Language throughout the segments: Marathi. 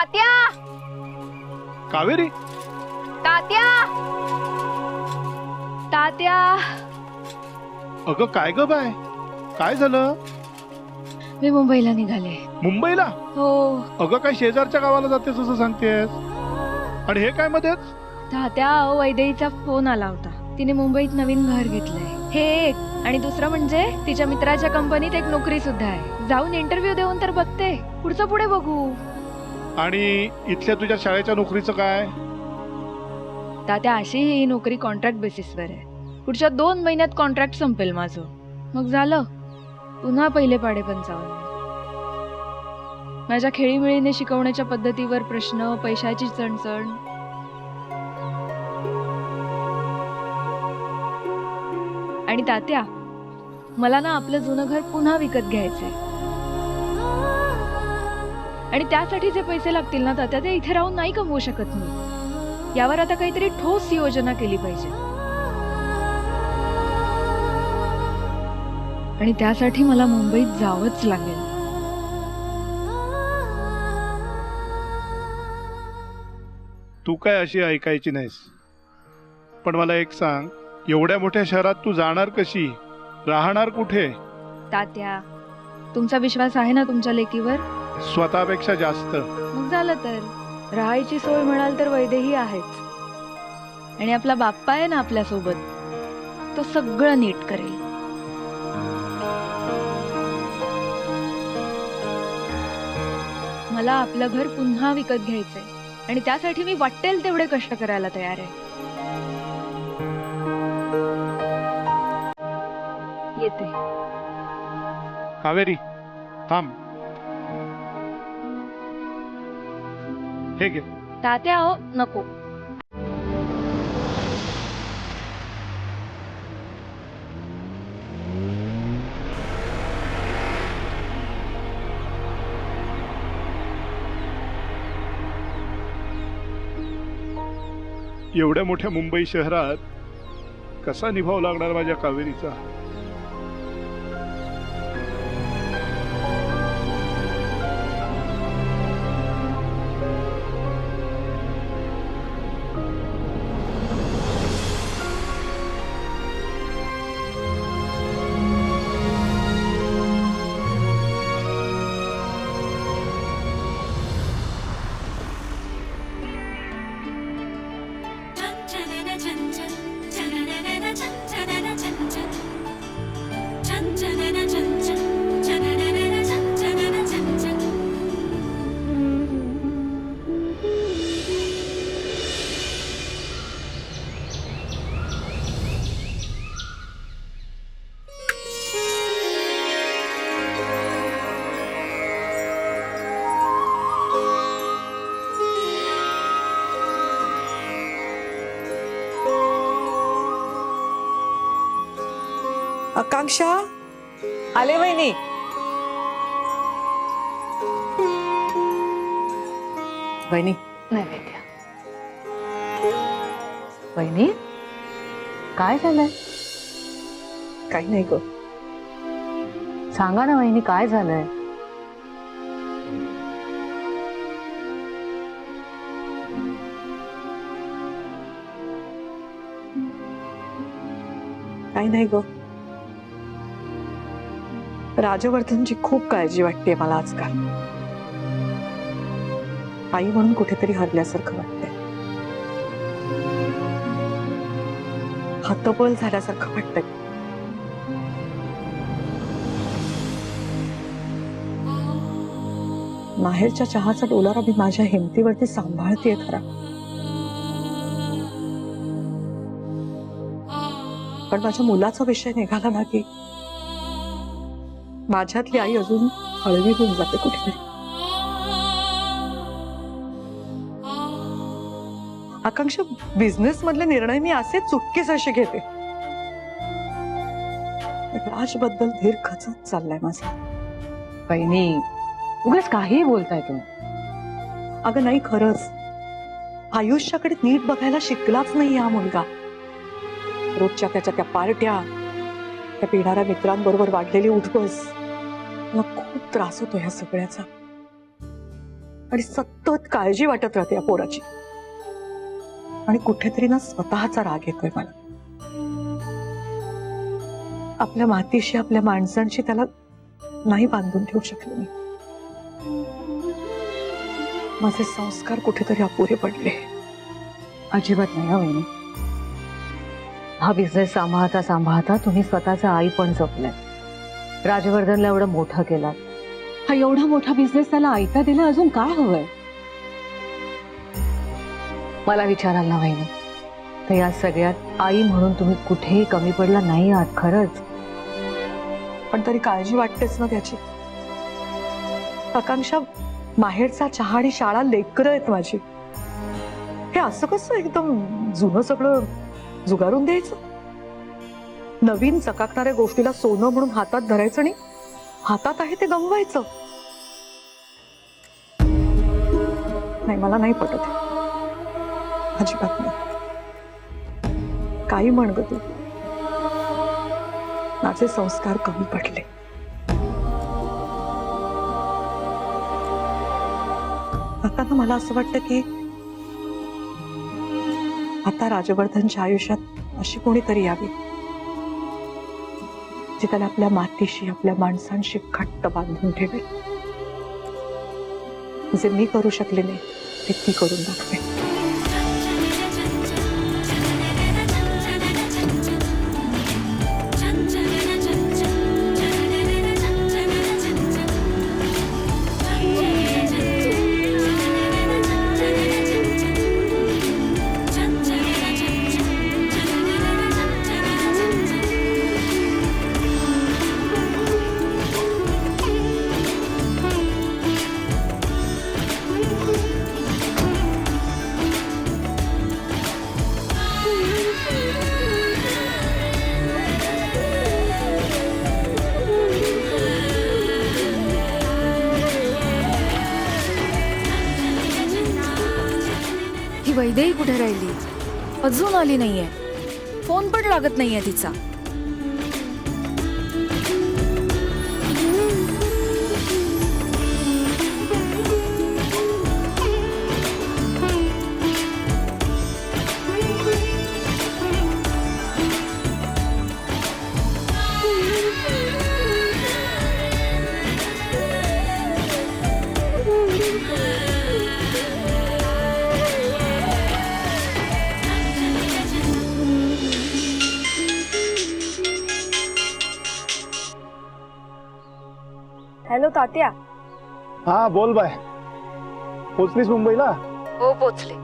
तात्या कावेरी, तात्या तात्या अगं काय ग बाय, काय झालं? मी मुंबईला निघाले. मुंबईला? हो अगं काय शेजारच्या गावाला जातेस असं सांगतेस? आणि हे काय मध्येच? तात्या, वैदेहीचा फोन आला होता. तिने मुंबईत नवीन घर घेतलंय. हे एक, आणि दुसरं म्हणजे तिच्या मित्राच्या कंपनीत एक नोकरी सुद्धा आहे. जाऊन इंटरव्ह्यू देऊन तर बघते, पुढचं पुढे बघू. आणि इथल्या तुझ्या शाळेच्या नोकरीचं काय? तात्या, अशी ही नोकरी कॉन्ट्रॅक्ट बेसिसवर आहे. पुढच्या 2 महिन्यात कॉन्ट्रॅक्ट संपेल माझं. मग झालं, पुन्हा पहिले पाडे 55. माझ्या खेळीमेळीने शिकवण्याच्या पद्धतीवर प्रश्न, पैशाची चणचण. आणि तात्या, मला ना आपलं जुनं घर पुन्हा विकत घ्यायचंय. आणि त्यासाठी जे पैसे लागतील ना तात्या, ते इथे राहून नाही कमवू शकत मी. यावर आता काहीतरी ठोस योजना केली पाहिजे. आणि त्यासाठी मला मुंबईत जावंच लागेल. तू काय अशी ऐकायची नाहीस. पण मला एक सांग, एवढ्या मोठ्या शहरात तू जाणार कशी? राहणार कुठे? तात्या, तुमचा विश्वास आहे ना तुमच्या लेकीवर? स्वतःपेक्षा जास्त. मग झालं तर. राहायची सोय म्हणाल तर वैदेही आहेच. आणि आपला बाप्पा आहे ना आपल्या सोबत, तो सगळं नीट करेल. मला आपलं घर पुन्हा विकत घ्यायचंय. आणि त्यासाठी मी वाटेल तेवढे कष्ट करायला तयार आहे. येते. कावेरी, थांब. हे घे. तात्या, हो नको. एवढ्या मोठ्या मुंबई शहरात कसा निभाव लागणार माझ्या कावेरीचा? आकांक्षा, आले वहिनी. वहिनी, नैवेद्य. वहिनी, काय झालंय? काही नाही ग. सांगा ना वहिनी, काय झालंय? काही नाही ग. राजवर्धनची खूप काळजी वाटते मला आजकाल. आई म्हणून कुठेतरी हरल्यासारखं वाटतंय. हतबल झाल्यासारखं वाटतंय. माहेरच्या चहाचा डोलारा मी माझ्या हिमतीवरती सांभाळतेय खरा, पण माझ्या मुलाचा विषय निघाला ना की माझ्यातली आई अजून हळवी होऊन जाते कुठेतरी. आकांक्षा, बिझनेस मधले निर्णय मी असे चुटकीच असे घेते. राज बद्दल धीर खचत चाललाय माझा. वहिनी, उगाच काही बोलताय तुम्ही. अगं नाही, खरंच आयुष्याकडे नीट बघायला शिकलाच नाही हा मुलगा. रोजच्या त्याच्या त्या पार्ट्या, त्या पिणाऱ्या मित्रांबरोबर वाढलेली उठबस, मला खूप त्रास होतो ह्या सगळ्याचा. आणि सतत काळजी वाटत राहते या पोराची. आणि कुठेतरी ना स्वतःचा राग येतोय मला. आपल्या मातीशी आपल्या माणसांशी त्याला नाही बांधून ठेवू शकले मी. माझे संस्कार कुठेतरी अपुरे पडले. अजिबात नाही हा वहिनी. हा बिझनेस सांभाळता सांभाळता तुम्ही स्वतःचं आई पण जपलंय. राजवर्धनला एवढं मोठं केलं. हा एवढा मोठा बिझनेस त्याला ऐका दिला, अजून काय हवंय? मला विचाराल ना वहिनी, तर या सगळ्यात आई म्हणून तुम्ही कुठेही कमी पडला नाही आहात खरंच. पण तरी काळजी वाटतेच ना त्याची. आकांक्षा, माहेरचा चहा आणि शाळा लेकरं आहेत माझी. हे असं कसं एकदम जुनं सगळं जुगारून द्यायचं? नवीन चकाकणाऱ्या गोष्टीला सोनं म्हणून हातात धरायचं आणि हातात आहे ते गमवायचं? नाही, मला नाही पटत. अजिबात नाही. काही म्हण ग तू, माझे संस्कार कमी पडले. आता ना मला असं वाटतं की आता राजवर्धनच्या आयुष्यात अशी कोणीतरी यावी जी त्याला आपल्या मातीशी आपल्या माणसांशी घट्ट बांधून ठेवेल. जे मी करू शकले नाही ते ती करून दाखवे. ही वैदेही कुठे राहिली? अजून आली नाहीये. फोन पण लागत नाहीये तिचा. हॅलो तात्या. हा बोल बाय. पोचलीस मुंबईला? हो पोचले.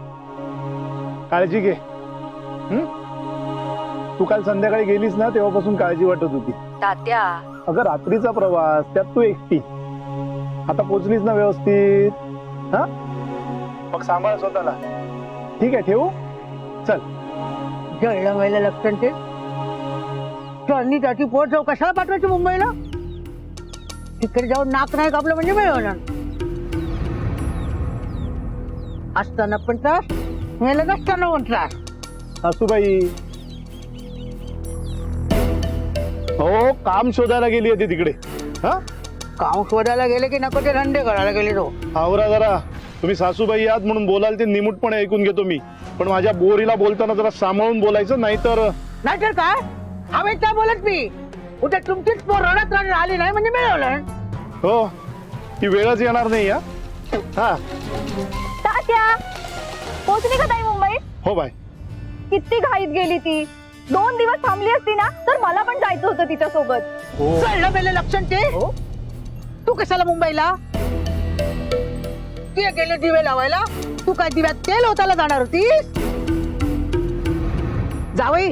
काळजी घे. तू काल संध्याकाळी गेलीस ना, तेव्हापासून काळजी वाटत होती. तात्या, अगं रात्रीचा प्रवास, त्यात तू एकटी. आता पोचलीस ना व्यवस्थित? हा, मग सांभाळ स्वतःला. ठीक आहे, ठेवू? चल. जळलं व्हायला लक्षण ते टर्नी त्याची पोट जाऊ कशाला पाठवायची मुंबईला? तिकडे जाऊन नाक नाही कापलं म्हणजे मिळवणार. असताना पण त्रास, मेलं नसताना पण त्रास. सासूबाई हो, काम शोधायला गेली होती तिकडे. हा, काम शोधायला गेले की नको ते धंदे करायला गेले. तो आवरा जरा. तुम्ही सासूबाई आहात म्हणून बोलाल ते निमूटपणे ऐकून घेतो मी, पण माझ्या बोरीला बोलताना जरा सांभाळून बोलायचं, नाहीतर काय हवेत काय बोलत मी. उद्या तुमचीच पोर रडत रडत आली नाही म्हणजे मिळवलं. हो, ती वेळच येणार नाही. हा, तात्या पोचली का ताई मुंबईत? हो बाय. किती घाईत गेली ती. 2 दिवस थांबली असती ना तर मला पण जायचं होतं तिच्या सोबत. हो. कळलं मेले लक्षण ते. तू कशाला मुंबईला? ते गेले दिवे लावायला, तू काय दिव्यात तेल होताला जाणार होतीस? जावई,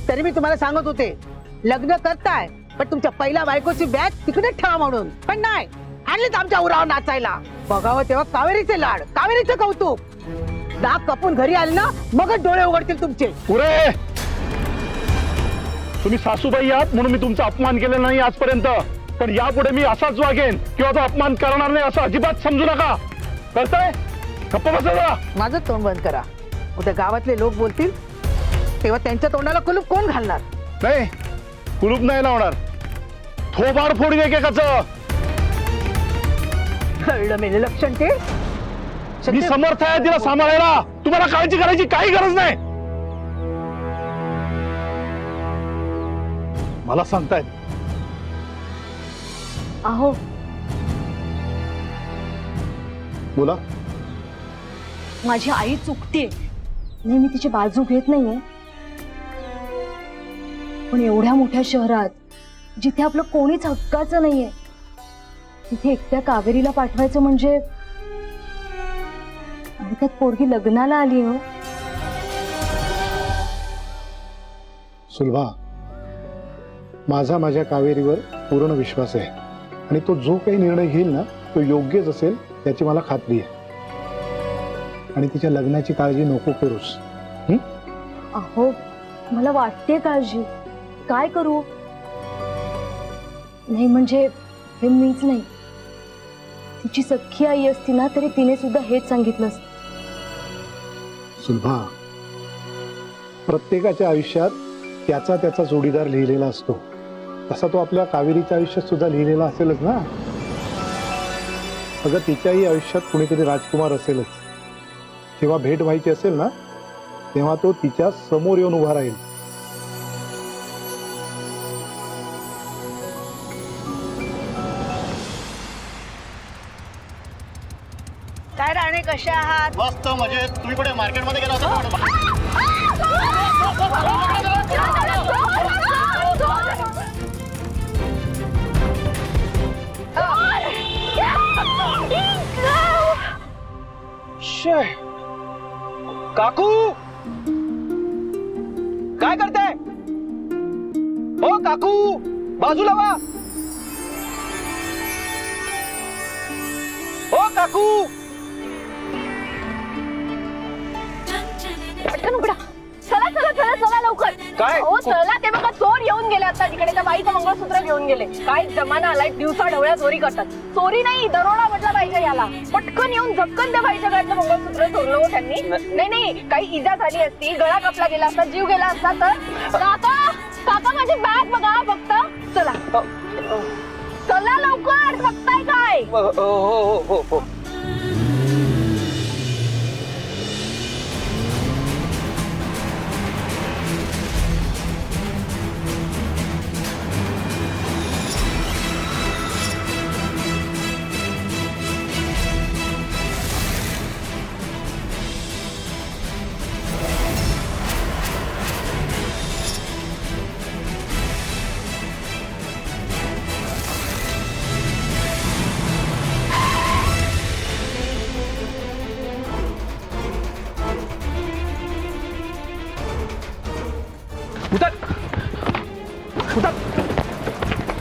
तरी मी तुम्हाला सांगत होते लग्न करताय पण तुमच्या पहिल्या बायकोची बॅग तिकडे ठेवा म्हणून, पण नाही, आणलीच आमच्या उरावर नाचायला. बघावं तेव्हा कावेरीचे लाड, कावेरीचं कौतुक. दाग कापून घरी आले ना मगच डोळे उघडतील तुमचे. पुरे, तुम्ही सासूबाई आहात म्हणून मी तुमचा अपमान केलेला नाही आजपर्यंत, पण यापुढे मी असाच वागेन किंवा तो अपमान करणार नाही असं अजिबात समजू नका. कळतंय? गप्प बसा जरा. माझं तोंड बंद करा. उद्या गावातले लोक बोलतील तेव्हा त्यांच्या तोंडाला कुलूप कोण घालणार? नाही, कुलूप नाही लावणार. थोबाड फोडून एकेकाचं. कळलं मेले लक्षण ते. मी समर्थ आहे तिला सांभाळायला. तुम्हाला काळजी करायची काही गरज नाही. मला सांगतायत. अहो बोला. माझी आई चुकतीये, मी तिची बाजू घेत नाहीये, पण एवढ्या मोठ्या शहरात जिथे आपलं कोणीच हक्काचं नाहीये तिथे एकट्या कावेरीला पाठवायचं म्हणजे, आणि त्यात पोरगी लग्नाला आली हो. सुलभा, माझ्या कावेरीवर पूर्ण विश्वास आहे आणि तो जो काही निर्णय घेईल ना तो योग्यच असेल याची मला खात्री आहे. आणि तिच्या लग्नाची काळजी नको करूस. अहो मला वाटते काळजी, काय करू. नाही म्हणजे हे मीच नाही, तिची सख्खी आई असती ना तरी तिने सुद्धा हेच सांगितलं असतं. सुलभा, प्रत्येकाच्या आयुष्यात त्याचा जोडीदार लिहिलेला असतो. तसा तो आपल्या कावेरीच्या आयुष्यात सुद्धा लिहिलेला असेलच ना. अगं तिच्याही आयुष्यात कुणीतरी राजकुमार असेलच. जेव्हा भेट व्हायची असेल ना तेव्हा तो तिच्या समोर येऊन उभा राहील. काय राणे, कशा आहात? मस्त मजेत. तुम्ही कुठे मार्केटमध्ये गेला होता? काकू काय करताय? हो काकू, बाजूला वा. हो काकू. पटकन उघडा. चला चला चला चला लवकर. काय? हो चला, ते बघा चोर येऊन गेले आता तिकडे. त्या बाईचं मंगळसूत्र घेऊन गेले. काय जमाना आलाय, दिवसा ढवळ्या चोरी करतात. चोरी नाही, दरोडा म्हटलं पाहिजे याला. पटकन येऊन झपकन त्या बाईच्या गळ्यातलं मंगळसूत्र चोरलं हो त्यांनी. नाही काही इजा झाली असती, गळा कापला गेला असता, जीव गेला असता तर. काका काका माझी बॅग बघा फक्त. चला चला लवकर. बघताय काय? हो.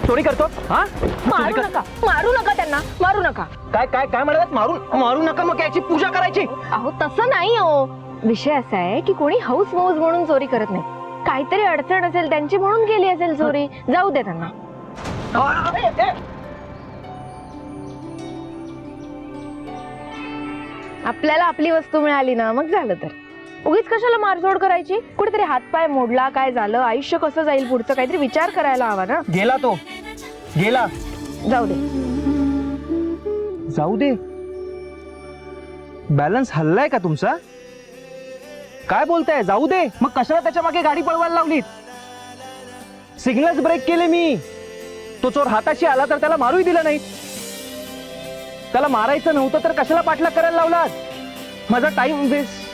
चोरी करतो हा? मारू नका त्यांना, मारू नका. काय काय काय म्हणतात? मारू नका. मग याची पूजा करायची? अहो तसं नाही हो. विषय असा आहे की कोणी हौस मौज म्हणून चोरी करत नाही. काहीतरी अडचण असेल त्यांची म्हणून केली असेल चोरी. जाऊ दे त्यांना. आपल्याला आपली वस्तू मिळाली ना मग झालं. तर उगीच कशाला मारझोड करायची. कुठेतरी हातपाय मोडला, काय झालं, आयुष्य कसं जाईल पुढचं, काहीतरी विचार करायला हवा ना. गेला तो गेला. जाऊ दे. जाऊ दे. बॅलन्स हल्लाय का तुमचा? काय बोलताय? जाऊ दे. मग कशाला त्याच्या मागे गाडी पळवायला लावलीत? सिग्नल्स ब्रेक केले मी. तो चोर हाताशी आला तर त्याला मारूही दिलं नाही. त्याला मारायचं नव्हतं तर कशाला पाठलाग करायला लावलात? माझा टाइम वेस्ट.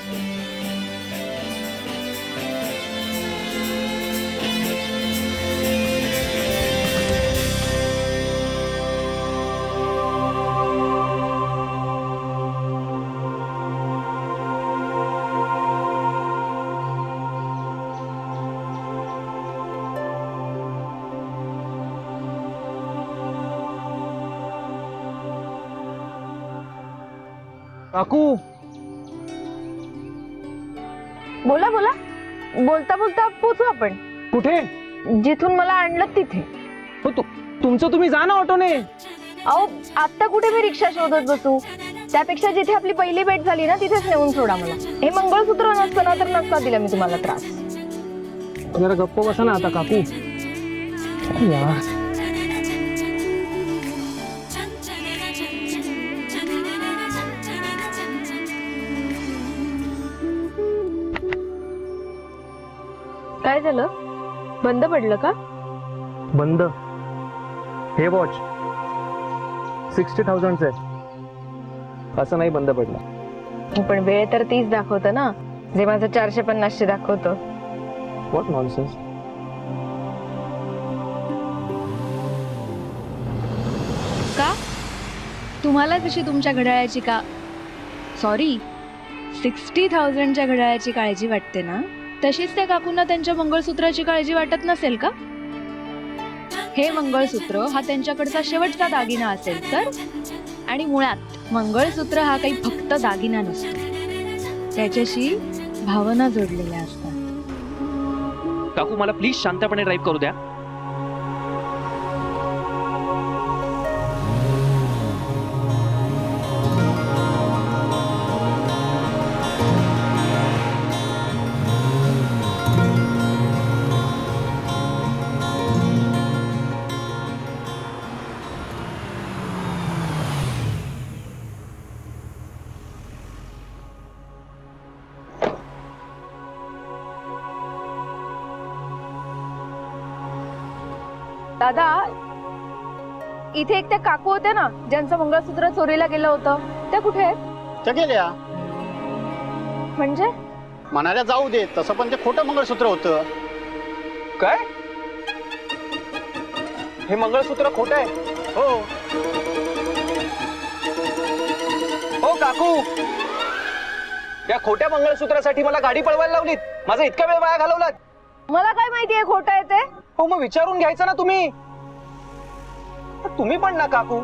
काकू बोला बोला. बोलता बोलता पोचू आपण कुठे? जिथून मला आणलं तिथे. हो तुमचं तुम्ही जा ना ऑटोने. अहो आता कुठे मी रिक्षा शोधत बसू. त्यापेक्षा जिथे आपली पहिली भेट झाली ना तिथेच नेऊन सोडा मला. हे मंगळसूत्र नसतं ना तर नसता दिला मी तुम्हाला त्रास. जरा गप्प बसा ना आता काकू. यार काय झालं? बंद पडलं का? बंद. हे वॉच 60,000 आहे. असं नाही बंद पडलं. पण वेळ तर 30 दाखवतं ना, जे माझं 450 दाखवतं. What nonsense. का तुम्हाला जशी तुमच्या घड्याळाची का सॉरी 60,000च्या घड्याळाची काळजी वाटते ना, तशीच त्या काकूंना त्यांच्या मंगळसूत्राची काळजी वाटत नसेल का? हे मंगळसूत्र हा त्यांच्याकडचा शेवटचा दागिना असेल तर, आणि मुळात मंगळसूत्र हा काही फक्त दागिना नसतो, त्याच्याशी भावना जोडलेल्या असतात. काकू मला प्लीज शांतपणे ड्राईव्ह करू द्या. दादा, इथे एक त्या काकू होत्या ना, ज्यांचं मंगळसूत्र चोरीला गेलं होतं, त्या कुठे आहेत? त्या गेल्या म्हणजे म्हणाल्या जाऊ दे, तसं पण ते खोटं मंगळसूत्र होतं. काय? हे मंगळसूत्र खोटं आहे? हो. हो काकू, या खोट्या मंगळसूत्रासाठी मला गाडी पळवायला लावलीत. माझा इतका वेळ वाया घालवलात. मला काय माहितीये खोटं आहे ते? हो मग विचारून घ्यायचं ना तुम्ही. तुम्ही पण ना काकू.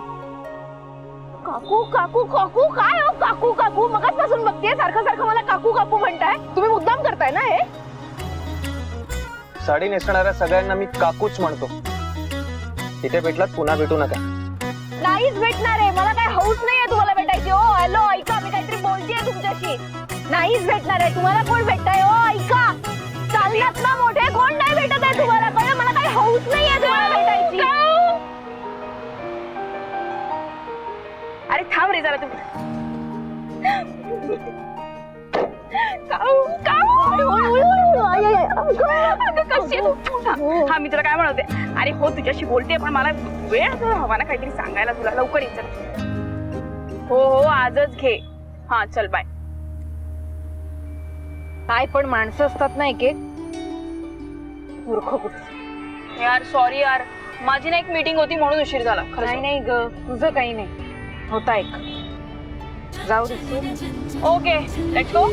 काकू काकू काकू काय हो काकू काकू? मगाचपासून बघतेय सारखं सारखं मला काकू काकू म्हणताय. तुम्ही मुद्दाम करताय ना हे? साडी नेसणाऱ्या सगळ्यांना मी काकूच म्हणतो. इथे भेटलात पुन्हा भेटू नका. नाहीच भेटणार आहे. मला काय हौस नाहीये तुम्हाला भेटायची. ओ हॅलो, ऐका, मी काहीतरी बोलतेय तुमच्याशी. नाहीच भेटणार आहे. तुम्हाला कोण भेटताय? ओ ऐका, चाललात ना मोठे, कोण नाही भेटत आहे तुम्हाला? कळलं? मला काही हौस नाहीये तुम्हाला भेटायची. अरे थांब रे जरा तू. हा मी तुला काय म्हणते, अरे हो तुझ्याशी बोलते, पण मला वेळ हवा ना काहीतरी सांगायला तुला. लवकर ये. हो हो आजच घे. हा चल बाय. काय पण माणसं असतात ना एक एक मूर्ख कुठे. यार सॉरी यार, माझी ना एक मीटिंग होती म्हणून उशीर झाला. नाही नाही ग, तुझं काही नाही. होता एक. जाऊ दे. Okay let's go.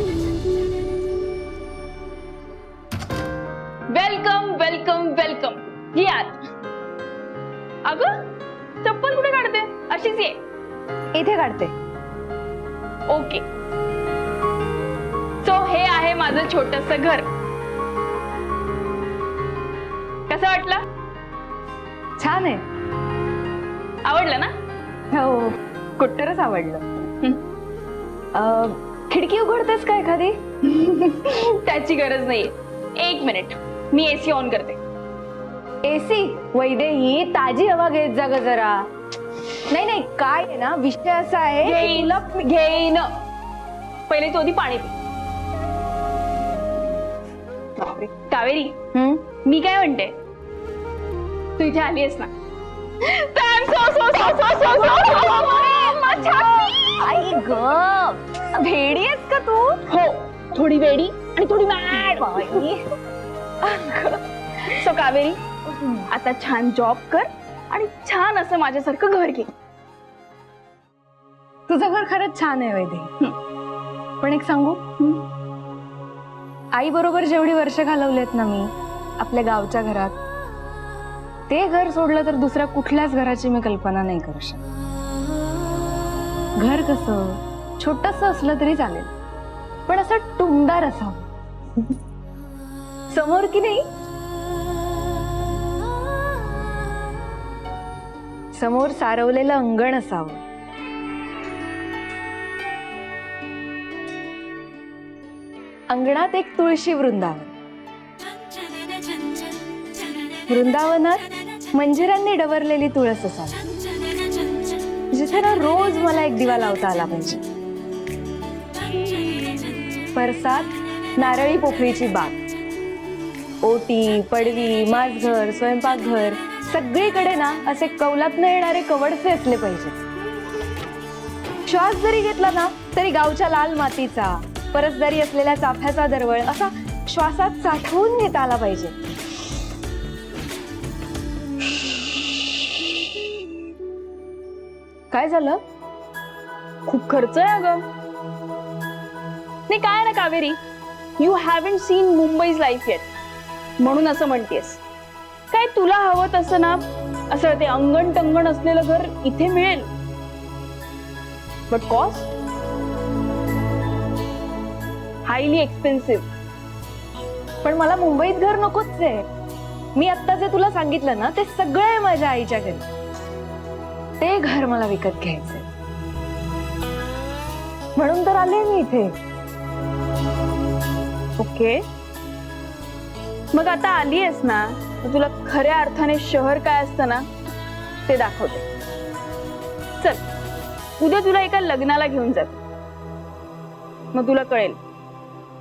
Welcome welcome welcome. यार अगं चप्पल कुठे काढते? अशीच ये. इथे काढते. ओके. सो हे आहे माझं छोटस घर. कसं वाटलं? छान आहे. आवडलं ना? हो, कुठ्टरच आवडलं. खिडकी उघडतेस का एखादी? त्याची गरज नाही. एक मिनिट, मी एसी ऑन करते. एसी? वैदेही, ताजी हवा घेत जा ग जरा. नाही नाही, काय आहे ना, विषय असा आहे. घेईन. पहिले तू आधी पाणी पी. कावेरी, मी काय म्हणते, तू इथे आलीस ना, आई ग, भेडी आहेस का तू? हो, थोडी वेडी आणि थोडी मॅड. सो कावेरी, आता छान जॉब कर आणि छान असं माझ्यासारखं घर घे. तुझं घर खरंच छान आहे वैदेही. पण एक सांगू, आई बरोबर जेवढी वर्ष घालवलेत ना मी आपल्या गावच्या घरात, ते घर सोडलं तर दुसऱ्या कुठल्याच घराची मी कल्पना नाही करू शकत. घर कसं छोटस असलं तरी चालेल, पण असं टुमदार असावं. समोर की नाही, समोर सारवलेलं अंगण असावं. अंगणात एक तुळशी वृंदावन. वृंदावनात मंजिरांनी डवरलेली तुळस असावी, जिथे ना रोज मला एक दिवा लावता आला पाहिजे. परसात नारळी पोफळीची बाग, ओटी, पडवी, माझघर, स्वयंपाकघर सगळीकडे ना असे कौलातनं येणारे कवडचे असले पाहिजे. श्वास जरी घेतला ना तरी गावच्या लाल मातीचा, परसदारी असलेल्या चाफ्याचा दरवळ असा श्वासात साठवून घेता आला पाहिजे. काय झालं? खूप खर्च आहे अगं. नाही काय ना Kaveri, you haven't seen Mumbai's life yet म्हणून असं म्हणतेस. काय तुला हवं तसं ना असं ते अंगण टंगण असलेलं घर इथे मिळेल, बट कॉस्ट हायली एक्सपेन्सिव्ह. पण मला मुंबईत घर नकोच आहे. मी आत्ता जे तुला सांगितलं ना ते सगळं आहे माझ्या आईच्या घरी. ते घर मला विकत घ्यायचंय म्हणून तर आले मी इथे. ओके, मग आता आली आहेस ना तर तुला खऱ्या अर्थाने शहर काय असतं ना ते दाखवते. चल उद्या तुला एका लग्नाला घेऊन जाते, मग तुला कळेल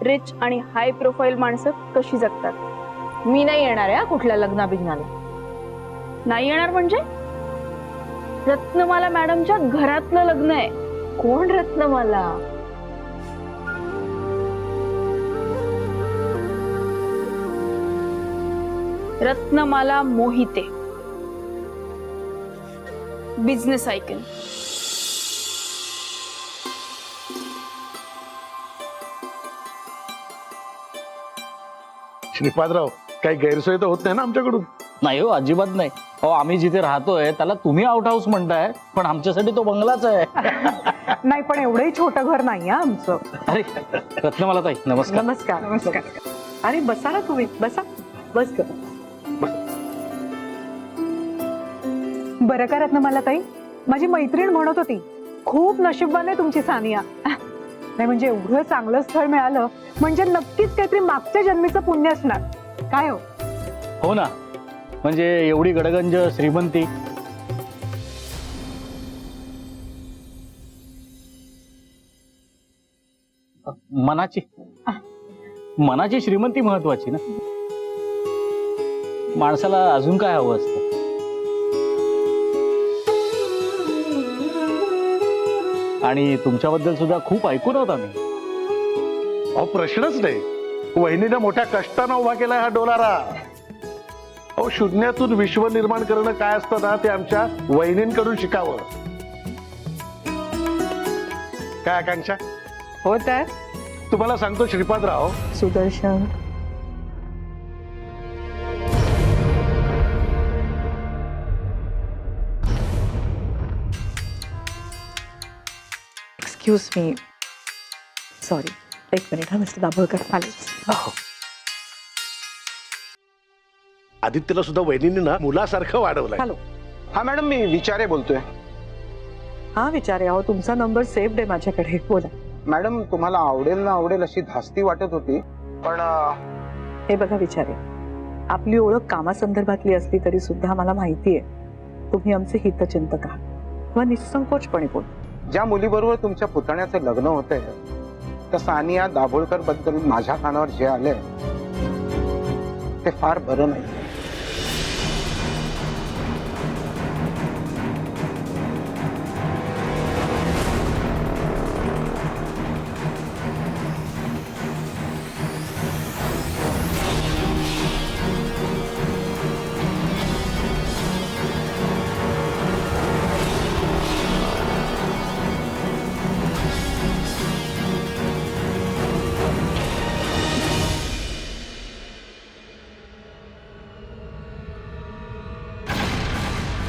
रिच आणि हाय प्रोफाईल माणसं कशी जगतात. मी नाही येणार आहे कुठल्या लग्नाबिग्नाला. नाही येणार म्हणजे? रत्नमाला मॅडमच्या घरातलं लग्न आहे. कोण रत्नमाला? Ratnamala Mohite, business icon. श्रीपादराव, काही गैरसोय तर होत नाही ना आमच्याकडून? नाही हो, अजिबात नाही. हो, आम्ही जिथे राहतोय त्याला तुम्ही आउट हाऊस म्हणताय, पण आमच्यासाठी तो बंगलाच आहे. नाही पण एवढंही छोटं घर नाही आमचं. अरे रत्नमाला ताई, नमस्कार. नमस्कार. नमस्कार. अरे बसा ना तुम्ही, बसा. बस ग. बरं का रत्नमाला ताई, माझी मैत्रीण म्हणत होती खूप नशीबवान आहे तुमची सानिया. नाही म्हणजे एवढं चांगलं स्थळ मिळालं म्हणजे नक्कीच काहीतरी मागच्या जन्मीचं पुण्य असणार. काय हो? हो ना, म्हणजे एवढी गडगंज श्रीमंती. मनाची श्रीमंती महत्वाची ना. माणसाला अजून काय हवं असतं? आणि तुमच्याबद्दल सुद्धा खूप ऐकून आहोत आम्ही. अहो प्रश्नच नाही. वहिनीने मोठ्या कष्टानं उभा केलाय हा डोलारा. अहो शून्यातून विश्व निर्माण करणं काय असतं ना ते आमच्या वहिनींकडून शिकावं. काय आकांक्षा? हो तर तुम्हाला सांगतो Shripadrao, Sudarshan. Excuse me. Sorry, एक मिनिट हा मिस्टर दाभोळकर. आले. आदित्यला सुद्धा वहिनीने ना मुलासारखं वाढवलंय. हॅलो. हा मॅडम, मी विचारे बोलतोय. हा विचारे, अहो तुमचा नंबर सेव्ड आहे माझ्याकडे. बोला. मॅडम, तुम्हाला आवडेल ना आवडेल अशी धास्ती वाटत होती, पण हे बघा विचारे, आपली ओळख कामासंदर्भातली असली तरी सुद्धा मला माहिती आहे तुम्ही आमचे हितचिंतक आहात व निसंकोचपणे बोल. ज्या मुलीबरोबर तुमच्या पुतण्याचं लग्न होतंय त्या सानिया दाभोळकर बद्दल माझ्या कानावर जे आलंय ते फार बरं नाही.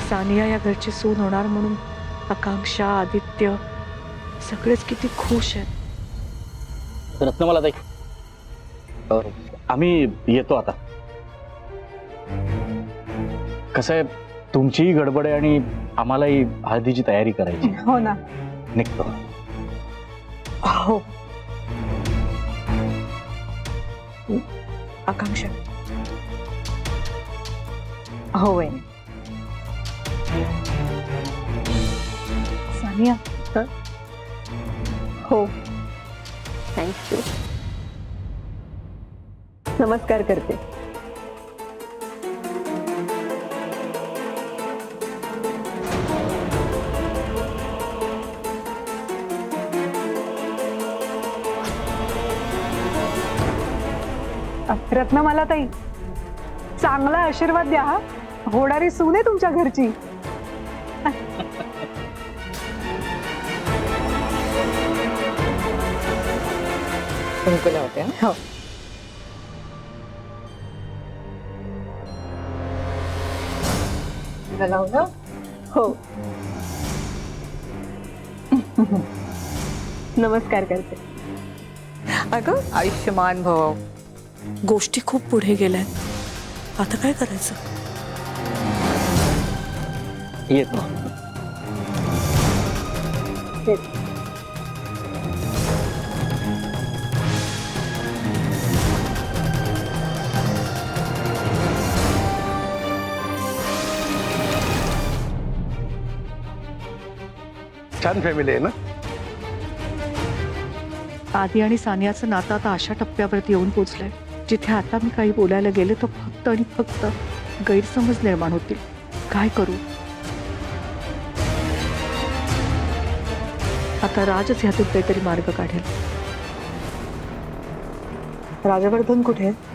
सानिया या घरची सून होणार म्हणून आकांक्षा, आदित्य सगळेच किती खुश आहेत. रत्नमाला ताई, आम्ही येतो आता. कसं आहे, तुमचीही गडबड आहे आणि आम्हालाही हळदीची तयारी करायची. हो ना. निघतो. हो. आकांक्षा. हो वहिनी. सानिया. हो. थँक्यू. नमस्कार करते. रत्नमाला ताई, चांगला आशीर्वाद द्या हा. होणारी सून आहे तुमच्या घरची. कुंकूला होते हो. हो. नमस्कार करते. अगं आयुष्यमान भव. गोष्टी खूप पुढे गेल्यात, आता काय करायचं? येतो. छान फॅमिली आहे ना. आदी आणि सानियाचं नातं आता अशा टप्प्यावरती येऊन पोचलंय जिथे आता मी काही बोलायला गेले तर फक्त आणि फक्त गैरसमज निर्माण होतील. काय करू? आता राजच ह्यातून काहीतरी मार्ग काढेल. राजवर्धन कुठे आहे?